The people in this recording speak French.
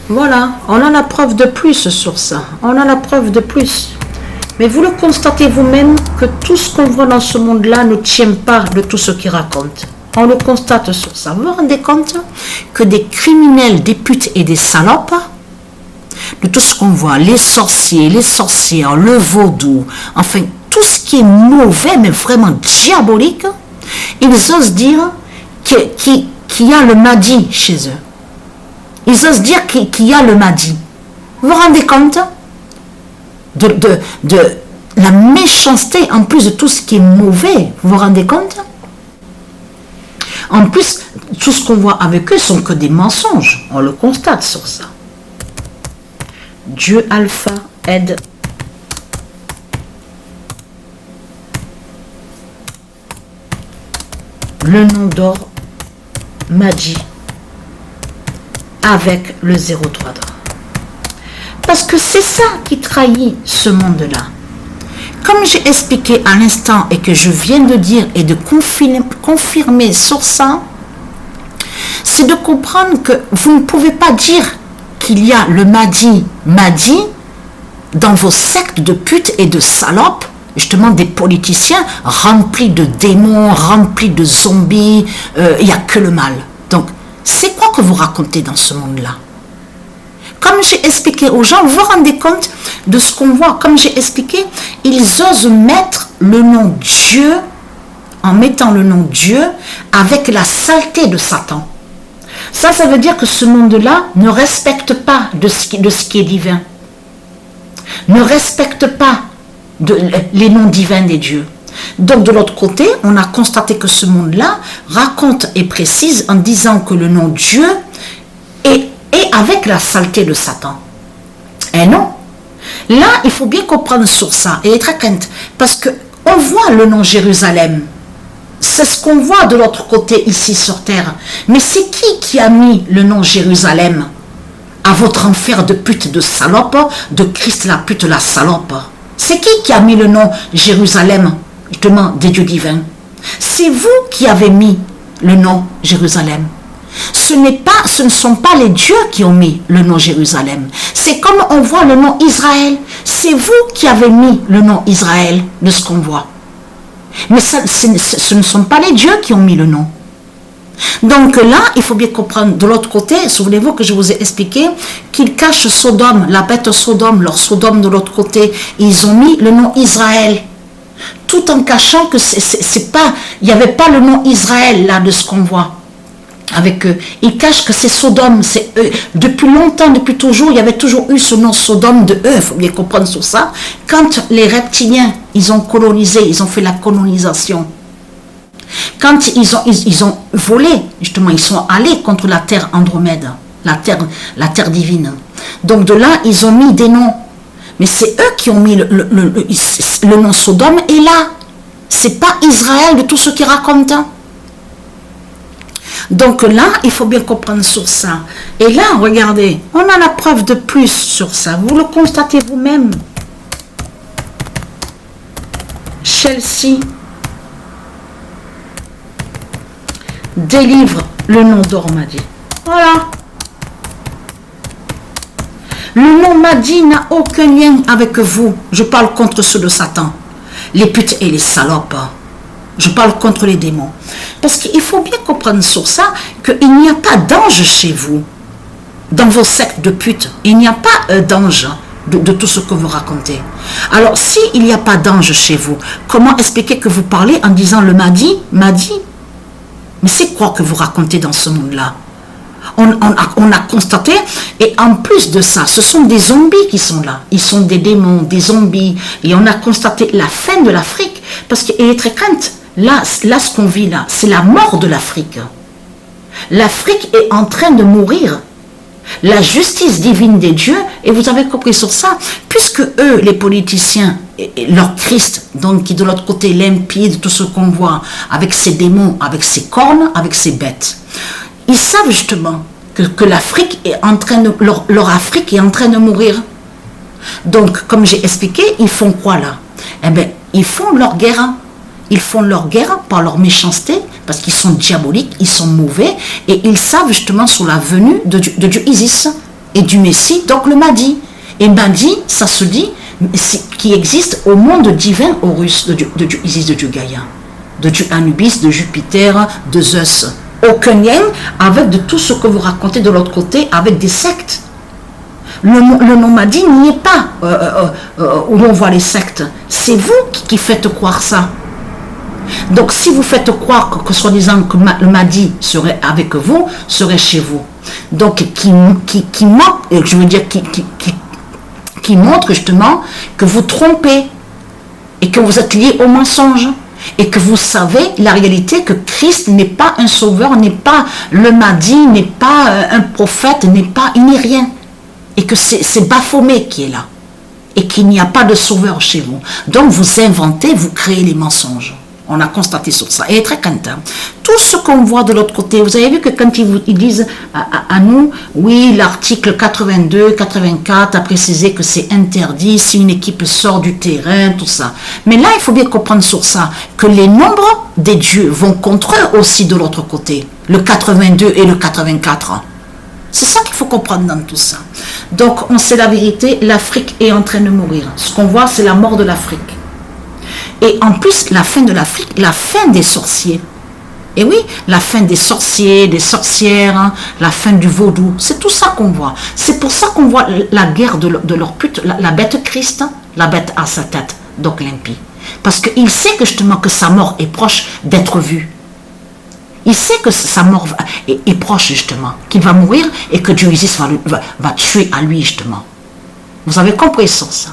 Voilà, on a la preuve de plus sur ça. On a la preuve de plus. Mais vous le constatez vous-même que tout ce qu'on voit dans ce monde-là ne tient pas de tout ce qu'il raconte. On le constate sur ça. Vous vous rendez compte que des criminels, des putes et des salopes, de tout ce qu'on voit, les sorciers, les sorcières, le vaudou, enfin tout ce qui est mauvais, mais vraiment diabolique, ils osent dire qu'il y a le Mahdi chez eux. Ils osent dire qu'il y a le Mahdi. Vous vous rendez compte de la méchanceté en plus de tout ce qui est mauvais? Vous vous rendez compte? En plus, tout ce qu'on voit avec eux sont que des mensonges. On le constate sur ça. Dieu Alpha aide. Le nom d'or Mahdi avec le 03 d'or. Parce que c'est ça qui trahit ce monde-là. Comme j'ai expliqué à l'instant et que je viens de dire et de confirmer sur ça, c'est de comprendre que vous ne pouvez pas dire qu'il y a le Mahdi dans vos sectes de putes et de salopes, justement des politiciens remplis de démons, remplis de zombies, il n'y a que le mal. Donc, c'est quoi que vous racontez dans ce monde-là? Comme j'ai expliqué aux gens, vous vous rendez compte de ce qu'on voit. Comme j'ai expliqué, ils osent mettre le nom Dieu, en mettant le nom Dieu, avec la saleté de Satan. Ça veut dire que ce monde-là ne respecte pas de ce qui est divin. Ne respecte pas les noms divins des dieux. Donc de l'autre côté, on a constaté que ce monde-là raconte et précise en disant que le nom Dieu est avec la saleté de Satan. Et non. Là, il faut bien comprendre sur ça et être crainte. Parce qu'on voit le nom Jérusalem. C'est ce qu'on voit de l'autre côté ici sur terre. Mais c'est qui a mis le nom Jérusalem à votre enfer de pute, de salope, de Christ la pute, la salope? C'est qui a mis le nom Jérusalem, justement, des dieux divins? C'est vous qui avez mis le nom Jérusalem. Ce ne sont pas les dieux qui ont mis le nom Jérusalem. C'est comme on voit le nom Israël. C'est vous qui avez mis le nom Israël de ce qu'on voit. Mais ce ne sont pas les dieux qui ont mis le nom. Donc là, il faut bien comprendre de l'autre côté, souvenez-vous que je vous ai expliqué qu'ils cachent Sodome, la bête Sodome, leur Sodome de l'autre côté. Ils ont mis le nom Israël. Tout en cachant que il n'y avait pas le nom Israël là de ce qu'on voit. Avec eux. Ils cachent que c'est Sodome, c'est eux. Depuis longtemps, depuis toujours, il y avait toujours eu ce nom Sodome de eux, il faut bien comprendre sur ça. Quand les reptiliens, ils ont colonisé, ils ont fait la colonisation. Quand ils ont volé, justement, ils sont allés contre la terre Andromède, la terre divine. Donc de là, ils ont mis des noms. Mais c'est eux qui ont mis le nom Sodome, et là, c'est pas Israël de tout ce qu'ils racontent. Donc là, il faut bien comprendre sur ça. Et là, regardez, on a la preuve de plus sur ça. Vous le constatez vous-même. Chelsea délivre le nom d'or Mahdi. Voilà. Le nom Mahdi n'a aucun lien avec vous. Je parle contre ceux de Satan. Les putes et les salopes. Je parle contre les démons. Parce qu'il faut bien comprendre sur ça qu'il n'y a pas d'ange chez vous. Dans vos sectes de putes, il n'y a pas d'ange de tout ce que vous racontez. Alors, s'il n'y a pas d'ange chez vous, comment expliquer que vous parlez en disant le Mahdi? Mais c'est quoi que vous racontez dans ce monde-là? On a constaté, et en plus de ça, ce sont des zombies qui sont là. Ils sont des démons, des zombies. Et on a constaté la fin de l'Afrique. Parce qu'il est très crainte. Là, ce qu'on vit là, c'est la mort de l'Afrique. L'Afrique est en train de mourir. La justice divine des dieux, et vous avez compris sur ça, puisque eux, les politiciens, leur Christ, donc qui de l'autre côté limpide, tout ce qu'on voit, avec ses démons, avec ses cornes, avec ses bêtes, ils savent justement que l'Afrique est en train de, leur Afrique est en train de mourir. Donc, comme j'ai expliqué, ils font quoi là? Eh bien, ils font leur guerre. Ils font leur guerre par leur méchanceté, parce qu'ils sont diaboliques, ils sont mauvais, et ils savent justement sur la venue de Dieu Isis et du Messie, donc le Mahdi. Et Mahdi, ça se dit, qui existe au monde divin Horus, de Dieu Isis, de Dieu Gaïa, de Dieu Anubis, de Jupiter, de Zeus. Aucun lien avec de tout ce que vous racontez de l'autre côté, avec des sectes. Le nom Mahdi n'y est pas où on voit les sectes. C'est vous qui faites croire ça. Donc si vous faites croire que soi-disant que le Mahdi serait avec vous, serait chez vous. Donc qui ment, je veux dire qui montre justement que vous trompez et que vous êtes lié au mensonge. Et que vous savez la réalité que Christ n'est pas un sauveur, n'est pas le Mahdi, n'est pas un prophète, il n'est rien. Et que c'est Baphomet qui est là. Et qu'il n'y a pas de sauveur chez vous. Donc vous inventez, vous créez les mensonges. On a constaté sur ça. Et très content. Tout ce qu'on voit de l'autre côté, vous avez vu que quand ils disent à nous, oui, l'article 82, 84 a précisé que c'est interdit si une équipe sort du terrain, tout ça. Mais là, il faut bien comprendre sur ça, que les nombres des dieux vont contre eux aussi de l'autre côté. Le 82 et le 84. C'est ça qu'il faut comprendre dans tout ça. Donc, on sait la vérité, l'Afrique est en train de mourir. Ce qu'on voit, c'est la mort de l'Afrique. Et en plus, la fin de l'Afrique, la fin des sorciers. Et oui, la fin des sorciers, des sorcières, la fin du vaudou, c'est tout ça qu'on voit. C'est pour ça qu'on voit la guerre de leur pute, la bête Christ, la bête à sa tête, donc l'impie. Parce qu'il sait que justement que sa mort est proche d'être vue. Il sait que sa mort est proche justement, qu'il va mourir et que Dieu Isis va tuer à lui justement. Vous avez compris sur ça.